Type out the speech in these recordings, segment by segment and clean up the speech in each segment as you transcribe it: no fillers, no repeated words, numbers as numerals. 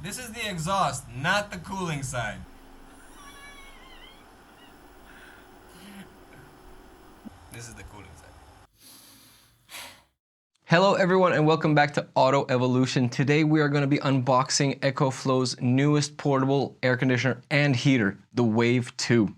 This is the exhaust, not the cooling side. This is the cooling side. Hello everyone and welcome back to Autoevolution. Today we are going to be unboxing Ecoflow's newest portable air conditioner and heater, the Wave 2.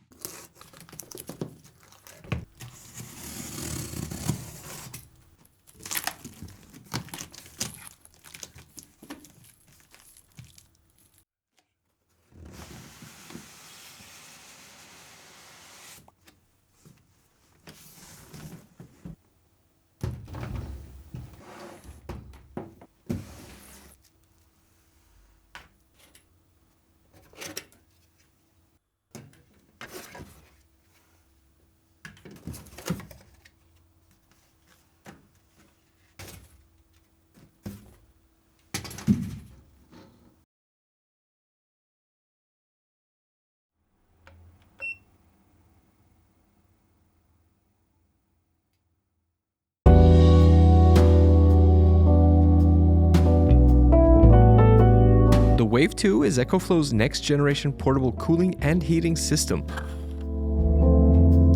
The Wave 2 is Ecoflow's next generation portable cooling and heating system.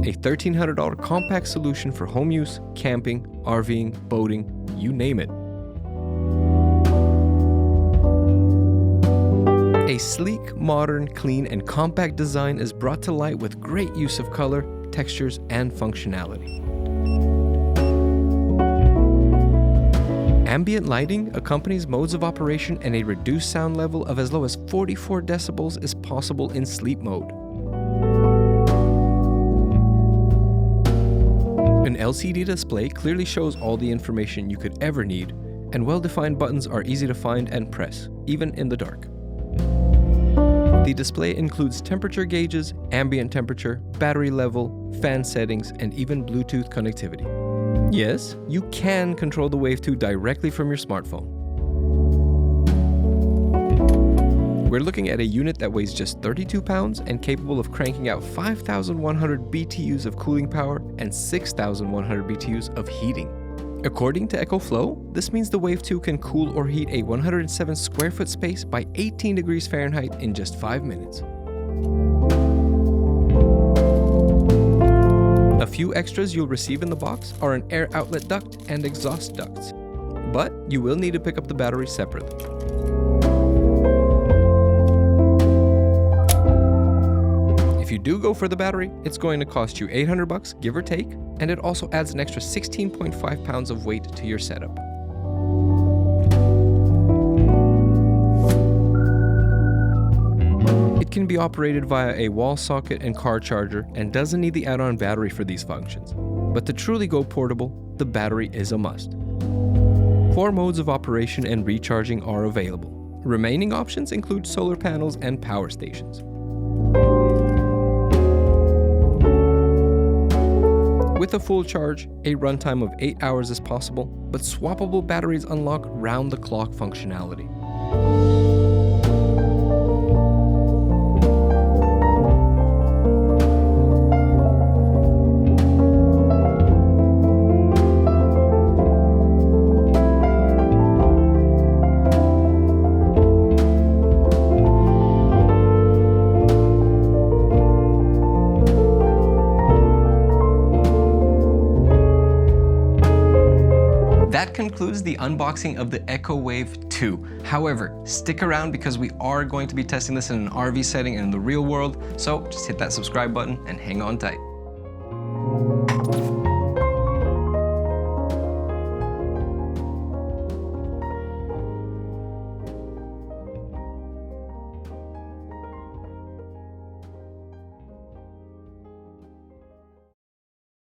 A $1,300 compact solution for home use, camping, RVing, boating, you name it. A sleek, modern, clean, and compact design is brought to light with great use of color, textures, and functionality. Ambient lighting accompanies modes of operation, and a reduced sound level of as low as 44 decibels is possible in sleep mode. An LCD display clearly shows all the information you could ever need, and well-defined buttons are easy to find and press, even in the dark. The display includes temperature gauges, ambient temperature, battery level, fan settings, and even Bluetooth connectivity. Yes, you can control the Wave 2 directly from your smartphone. We're looking at a unit that weighs just 32 pounds and capable of cranking out 5,100 BTUs of cooling power and 6,100 BTUs of heating. According to Ecoflow, this means the Wave 2 can cool or heat a 107 square foot space by 18 degrees Fahrenheit in just 5 minutes. A few extras you'll receive in the box are an air outlet duct and exhaust ducts, but you will need to pick up the battery separately. If you do go for the battery, it's going to cost you $800 give or take, and it also adds an extra 16.5 pounds of weight to your setup. It can be operated via a wall socket and car charger and doesn't need the add-on battery for these functions. But to truly go portable, the battery is a must. 4 modes of operation and recharging are available. Remaining options include solar panels and power stations. With a full charge, a runtime of 8 hours is possible, but swappable batteries unlock round-the-clock functionality. That concludes the unboxing of the Wave 2. However, stick around because we are going to be testing this in an RV setting and in the real world, so just hit that subscribe button and hang on tight.